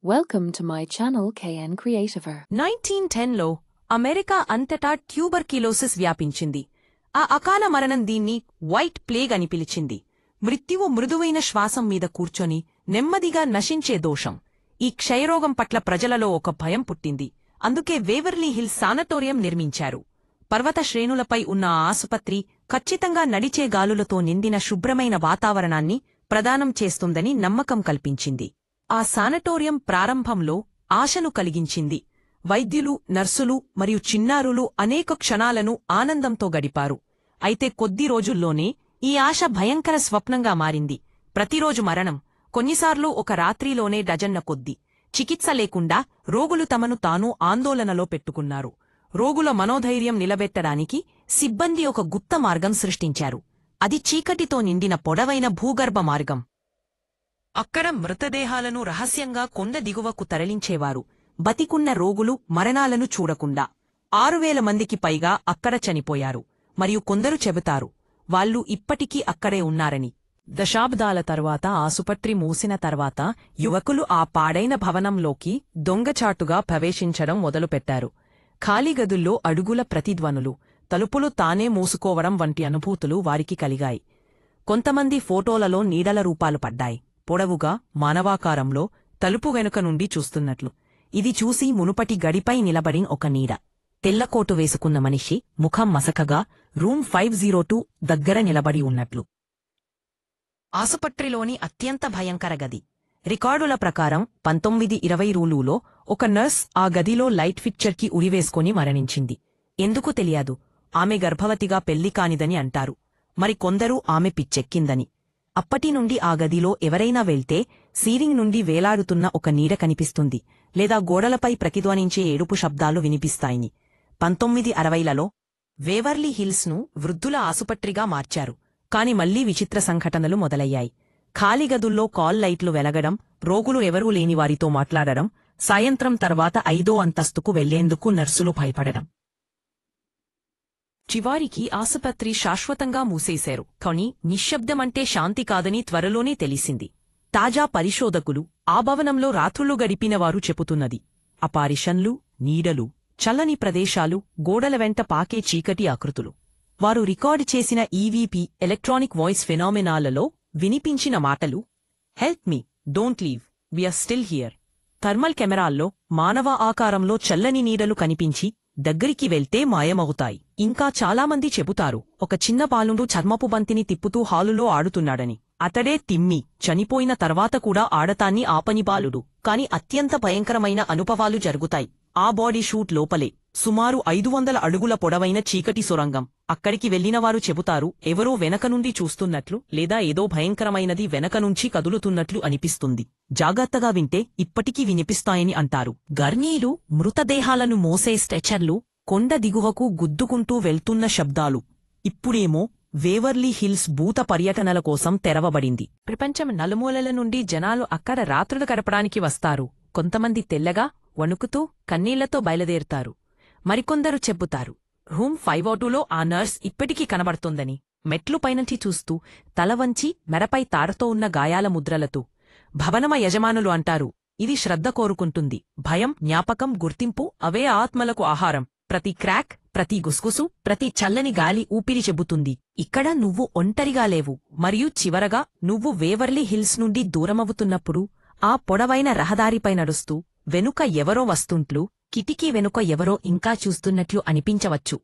Welcome to my channel KN Creativer. 1910లో America అంతటా tuberculosis వ్యాపించింది. ఆ అకాల మరణం దీన్ని వైట్ ప్లేగ్ అని పిలిచింది. మృత్యువు మృదువైన శ్వాసం మీద కూర్చొని నెమ్మదిగా నశించే దోషం. ఈ క్షయరోగం పట్ల ప్రజలలో ఒక భయం పుట్టింది. అందుకే వేవర్లీ హిల్స్ సానటోరియం నిర్మించారు. పర్వత శ్రేణులపై ఉన్న ఆ ఆసుపత్రి ఖచ్చితంగా నడిచే గాలులతో నిండిన శుభ్రమైన వాతావరణాన్ని ప్రదానం చేస్తుందని నమ్మకం కల్పించింది. ఆ సానటోరియం ప్రారంభంలో ఆశను కలిగించింది. వైద్యులు, నర్సులు మరియు చిన్నారులు అనేక క్షణాలను ఆనందంతో గడిపారు. అయితే కొద్ది రోజుల్లోనే ఈ ఆశ భయంకర స్వప్నంగా మారింది. ప్రతిరోజు మరణం, కొన్నిసార్లు ఒక రాత్రిలోనే డజన్న కొద్ది. చికిత్స లేకుండా రోగులు తమను తాను ఆందోళనలో పెట్టుకున్నారు. రోగుల మనోధైర్యం నిలబెట్టడానికి సిబ్బంది ఒక గుప్త మార్గం సృష్టించారు. అది చీకటితో నిండిన పొడవైన భూగర్భ మార్గం. అక్కడ మృతదేహాలను రహస్యంగా కొండ దిగువకు తరలించేవారు, బతికున్న రోగులు మరణాలను చూడకుండా. 6000 మందికి పైగా అక్కడ చనిపోయారు. మరియు కొందరు చెబుతారు వాళ్ళు ఇప్పటికీ అక్కడే ఉన్నారని. దశాబ్దాల తర్వాత ఆసుపత్రి మూసిన తర్వాత యువకులు ఆ పాడైన భవనంలోకి దొంగచాటుగా ప్రవేశించడం మొదలుపెట్టారు. ఖాళీ గదుల్లో అడుగుల ప్రతిధ్వనులు, తలుపులు తానే మూసుకోవడం వంటి అనుభూతులు వారికి కలిగాయి. కొంతమంది ఫోటోలలో నీడల రూపాలు పడ్డాయి, పొడవుగా, మానవాకారంలో, తలుపు వెనుక నుండి చూస్తున్నట్లు. ఇది చూసి మునుపటి గడిపై నిలబడి ఒక నీడ, తెల్లకోటు వేసుకున్న మనిషి, ముఖం మసకగా రూమ్ 502 దగ్గర నిలబడి ఉన్నట్లు. ఆసుపత్రిలోని అత్యంత భయంకర గది. రికార్డుల ప్రకారం 1920లో ఒక నర్స్ ఆ గదిలో లైట్ ఫిక్చర్కి ఉరివేసుకుని మరణించింది. ఎందుకు తెలియదు. ఆమె గర్భవతిగా పెళ్లి కానిదని అంటారు. మరికొందరు ఆమె పిచ్చెక్కిందని. అప్పటి నుండి ఆ గదిలో ఎవరైనా వెళ్తే సీలింగ్ నుండి వేలాడుతున్న ఒక నీడ కనిపిస్తుంది, లేదా గోడలపై ప్రతిధ్వనించే ఏడుపు శబ్దాలు వినిపిస్తాయని. 1960లలో వేవర్లీ హిల్స్ను వృద్ధుల ఆసుపత్రిగా మార్చారు. కాని మళ్లీ విచిత్ర సంఘటనలు మొదలయ్యాయి. ఖాళీ గదుల్లో కాల్ లైట్లు వెలగడం, రోగులు ఎవరూ లేనివారితో మాట్లాడడం, సాయంత్రం తర్వాత 5వ అంతస్తుకు వెళ్లేందుకు నర్సులు భయపడడం. చివారికి ఆసుపత్రి శాశ్వతంగా మూసేశారు. కాని నిశ్శబ్దమంటే శాంతి కాదని త్వరలోనే తెలిసింది. తాజా పరిశోధకులు ఆ భవనంలో రాత్రులు గడిపినవారు చెబుతున్నది అపారిషన్లు, నీడలు, చల్లని ప్రదేశాలు, గోడల వెంట పాకే చీకటి ఆకృతులు. వారు రికార్డు చేసిన ఈవీపీ ఎలక్ట్రానిక్ వాయిస్ ఫెనామినాలలో వినిపించిన మాటలు, help me, don't leave, we're still here. Thermal కెమెరాల్లో మానవ ఆకారంలో చల్లని నీడలు కనిపించి దగ్గరికి వెళ్తే మాయమవుతాయి. ఇంకా చాలామంది చెబుతారు ఒక చిన్న బాలుడు చర్మపు బంతిని తిప్పుతూ హాలులో ఆడుతున్నాడని. అతడే తిమ్మి. చనిపోయిన తర్వాత కూడా ఆడతాన్ని ఆపని బాలుడు. కాని అత్యంత భయంకరమైన అనుభవాలు జరుగుతాయి ఆ బాడీ షూట్ లోపలే. సుమారు 500 అడుగుల పొడవైన చీకటి సొరంగం. అక్కడికి వెళ్లినవారు చెబుతారు ఎవరో వెనక నుండి చూస్తున్నట్లు, లేదా ఏదో భయంకరమైనది వెనక నుంచి కదులుతున్నట్లు అనిపిస్తుంది. జాగ్రత్తగా వింటే ఇప్పటికీ వినిపిస్తాయని అంటారు. గర్నీలు, మృతదేహాలను మోసే స్ట్రెచర్లు, కొండ దిగువకు గుద్దుకుంటూ వెళ్తున్న శబ్దాలు. ఇప్పుడేమో వేవర్లీ హిల్స్ భూత పర్యటనల కోసం తెరవబడింది. ప్రపంచం నలుమూలల నుండి జనాలు అక్కడ రాత్రులు గడపడానికి వస్తారు. కొంతమంది తెల్లగా, వణుకుతూ, కన్నీళ్లతో బయలుదేరుతారు. మరికొందరు చెబుతారు రూమ్ 502లో ఆ నర్స్ ఇప్పటికీ కనబడుతోందని. మెట్లు పైనుంచి చూస్తూ, తలవంచి, మెడపై తారతో ఉన్న గాయాల ముద్రలతో. భవనమ యజమానులు అంటారు ఇది శ్రద్ధ కోరుకుంటుంది. భయం, జ్ఞాపకం, గుర్తింపు అవే ఆత్మలకు ఆహారం. ప్రతి క్రాక్, ప్రతి గుస్గుసు, ప్రతి చల్లని గాలి ఊపిరి చెబుతుంది ఇక్కడ నువ్వు ఒంటరిగా లేవు. మరియు చివరగా నువ్వు వేవర్లీ హిల్స్ నుండి దూరమవుతున్నప్పుడు ఆ పొడవైన రహదారిపై నడుస్తూ వెనుక ఎవరో వస్తుంట్లు, కిటికీ వెనుక ఎవరో ఇంకా చూస్తున్నట్లు అనిపించవచ్చు.